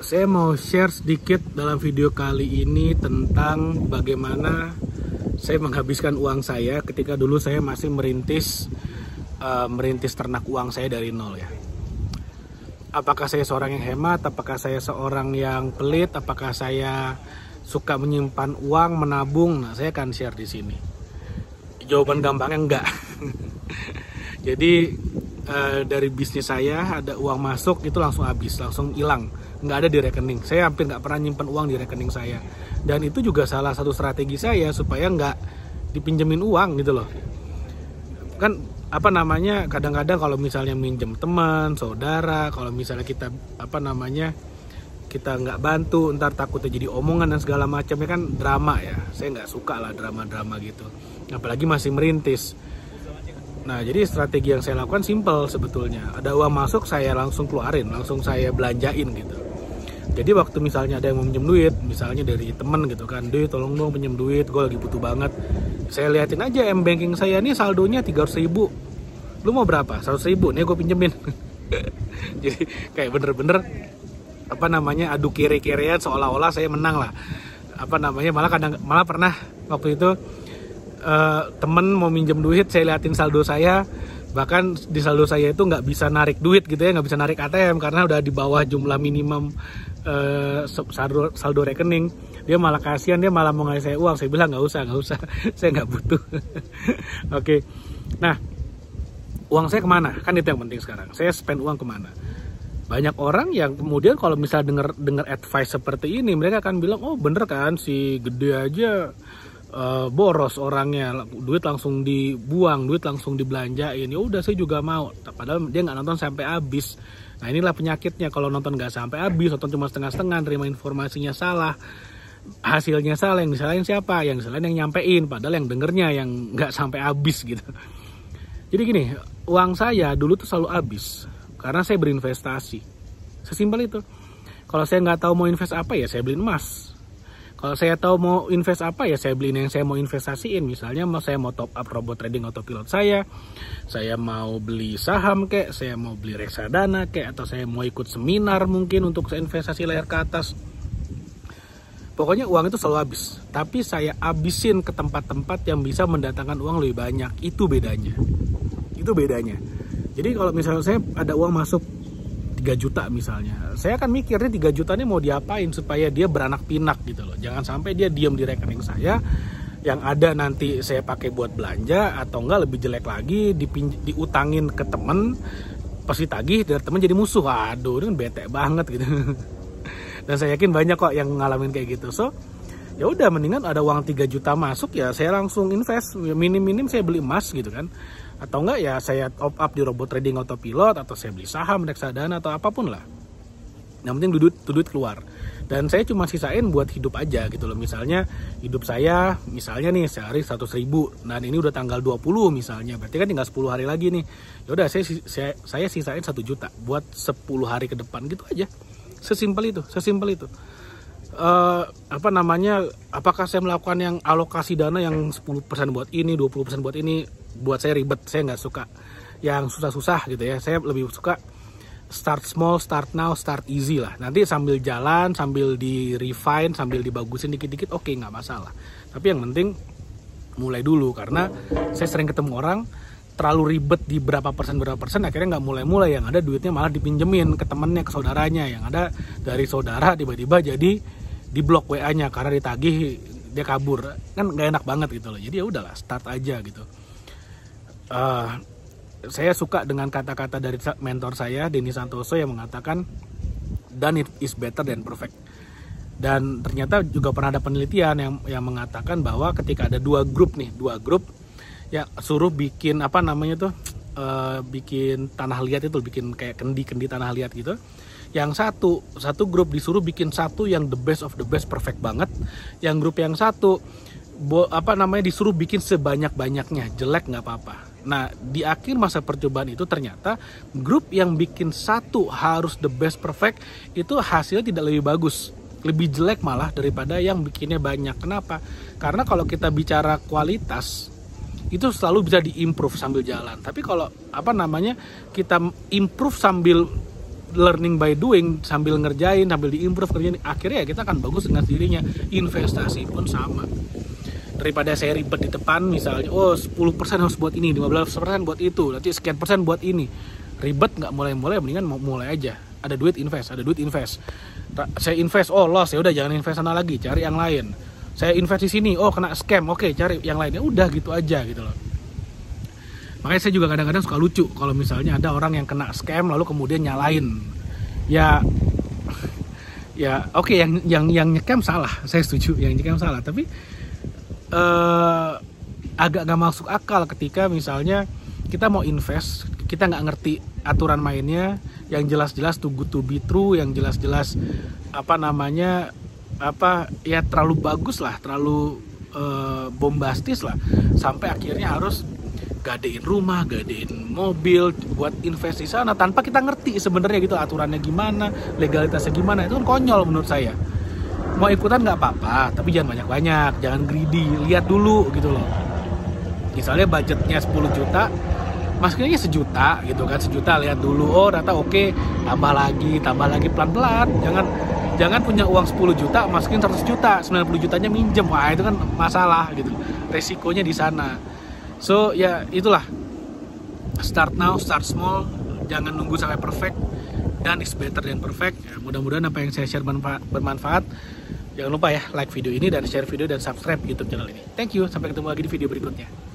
Saya mau share sedikit dalam video kali ini tentang bagaimana saya menghabiskan uang saya ketika dulu saya masih merintis ternak uang saya dari nol ya. Apakah saya seorang yang hemat, apakah saya seorang yang pelit, apakah saya suka menyimpan uang, menabung? Nah, saya akan share di sini. Jawaban gampangnya enggak. Jadi dari bisnis saya ada uang masuk itu langsung habis, langsung hilang, nggak ada di rekening. Saya hampir nggak pernah nyimpan uang di rekening saya, dan itu juga salah satu strategi saya supaya nggak dipinjemin uang gitu loh. Kan kadang-kadang kalau misalnya minjem teman, saudara, kalau misalnya kita kita nggak bantu, ntar takutnya jadi omongan dan segala macamnya, kan drama ya. Saya nggak suka lah drama-drama gitu, apalagi masih merintis. Nah, jadi strategi yang saya lakukan simple sebetulnya. Ada uang masuk, saya langsung keluarin, langsung saya belanjain gitu. Jadi waktu misalnya ada yang mau pinjam duit, misalnya dari temen gitu kan, "Duit, tolong dong pinjam duit, gue lagi butuh banget." Saya liatin aja M-Banking saya nih saldonya 300.000. "Lu mau berapa?" 100.000, nih gue pinjemin. Jadi kayak bener-bener adu kere-kerean seolah-olah saya menang lah. Malah pernah waktu itu temen mau minjem duit, saya liatin saldo saya, bahkan di saldo saya itu nggak bisa narik duit gitu ya, nggak bisa narik ATM karena udah di bawah jumlah minimum saldo rekening. Dia malah kasihan, dia malah mau ngasih saya uang. Saya bilang nggak usah, saya nggak butuh. Oke. Nah, uang saya kemana? Kan itu yang penting sekarang. Saya spend uang kemana? Banyak orang yang kemudian kalau misalnya dengar advice seperti ini, mereka akan bilang, "Oh bener kan, si gede aja boros orangnya, duit langsung dibuang, duit langsung dibelanjain. Ya udah, saya juga mau." Padahal dia nggak nonton sampai habis. Nah, inilah penyakitnya, kalau nonton nggak sampai habis, nonton cuma setengah-setengah, terima informasinya salah, hasilnya salah. Yang disalahin siapa? Yang disalahin yang nyampein, padahal yang dengernya yang nggak sampai habis gitu. Jadi gini, uang saya dulu tuh selalu habis karena saya berinvestasi. Sesimpel itu. Kalau saya nggak tahu mau invest apa, ya saya beli emas. Kalau saya tahu mau invest apa, ya saya beliin yang saya mau investasiin. Misalnya saya mau top up robot trading autopilot saya mau beli saham kek, saya mau beli reksadana kek, atau saya mau ikut seminar mungkin untuk investasi layar ke atas. Pokoknya uang itu selalu habis. Tapi saya habisin ke tempat-tempat yang bisa mendatangkan uang lebih banyak. Itu bedanya. Jadi kalau misalnya saya ada uang masuk 3 juta misalnya, saya akan mikir nih 3 juta ini mau diapain supaya dia beranak pinak gitu loh. Jangan sampai dia diam di rekening saya, yang ada nanti saya pakai buat belanja, atau enggak lebih jelek lagi diutangin ke temen, pas ditagih dari temen jadi musuh. Aduh, ini kan bete banget gitu. Dan saya yakin banyak kok yang ngalamin kayak gitu. So, ya udah, mendingan ada uang 3 juta masuk, ya saya langsung invest. Minim-minim saya beli emas gitu kan. Atau enggak ya saya top up di robot trading autopilot, atau saya beli saham, reksadana, atau apapun lah. Yang penting duit keluar. Dan saya cuma sisain buat hidup aja gitu loh. Misalnya hidup saya, nih sehari 100.000. Dan ini udah tanggal 20 misalnya. Berarti kan tinggal 10 hari lagi nih. Ya udah, saya sisain 1 juta buat 10 hari ke depan gitu aja. Sesimpel itu. Apakah saya melakukan yang alokasi dana yang 10% buat ini, 20% buat ini? Buat saya ribet, saya nggak suka yang susah-susah gitu ya. Saya lebih suka start small, start now, start easy lah. Nanti sambil jalan, sambil di refine, sambil dibagusin dikit-dikit, oke, nggak masalah. Tapi yang penting mulai dulu, karena saya sering ketemu orang terlalu ribet di berapa persen, akhirnya nggak mulai-mulai. Yang ada duitnya malah dipinjemin ke temennya, ke saudaranya. Yang ada dari saudara tiba-tiba jadi di blok WA-nya karena ditagih, dia kabur. Kan nggak enak banget gitu loh. Jadi ya udahlah, start aja gitu. Saya suka dengan kata-kata dari mentor saya, Denny Santoso, yang mengatakan done it is better than perfect. Dan ternyata juga pernah ada penelitian yang mengatakan bahwa ketika ada dua grup ya, suruh bikin bikin tanah liat itu, bikin kayak kendi tanah liat gitu. Yang satu grup disuruh bikin satu yang the best of the best, perfect banget. Yang grup yang satu disuruh bikin sebanyak-banyaknya, jelek nggak apa-apa. Nah, di akhir masa percobaan itu ternyata grup yang bikin satu harus the best perfect itu hasilnya tidak lebih bagus, lebih jelek malah daripada yang bikinnya banyak. Kenapa? Karena kalau kita bicara kualitas itu selalu bisa diimprove sambil jalan. Tapi kalau kita improve sambil learning by doing, sambil ngerjain, sambil diimprove kerjaan, akhirnya ya kita akan bagus dengan sendirinya. Investasi pun sama. Daripada saya ribet di depan, misalnya 10% harus buat ini, 15% buat itu, nanti sekian persen buat ini, ribet nggak mulai-mulai, mendingan mulai aja. Ada duit invest. Saya invest, loss, ya udah jangan invest sana lagi, cari yang lain. Saya invest di sini, kena scam, oke, cari yang lainnya, udah gitu aja gitu loh. Makanya saya juga kadang-kadang suka lucu kalau misalnya ada orang yang kena scam lalu kemudian nyalain. Ya oke, yang nyecam salah, saya setuju, yang nyecam salah, tapi agak gak masuk akal ketika misalnya kita mau invest, kita nggak ngerti aturan mainnya, yang jelas-jelas too good to be true, yang jelas-jelas terlalu bagus lah, terlalu bombastis lah, sampai akhirnya harus gadein rumah, gadein mobil buat invest di sana tanpa kita ngerti sebenarnya gitu aturannya gimana, legalitasnya gimana. Itu kan konyol menurut saya. Mau ikutan nggak apa-apa, tapi jangan banyak-banyak, jangan greedy, lihat dulu gitu loh. Misalnya budgetnya 10 juta, maskernya 1 juta gitu kan, 1 juta lihat dulu, ternyata oke, tambah lagi pelan-pelan. Jangan punya uang 10 juta, masukin 100 juta, 90 jutanya minjem, wah itu kan masalah gitu. Resikonya di sana. So ya itulah, start now, start small, jangan nunggu sampai perfect, dan is better than perfect. Ya, mudah-mudahan apa yang saya share bermanfaat. Jangan lupa ya like video ini dan share video dan subscribe YouTube channel ini. Thank you, sampai ketemu lagi di video berikutnya.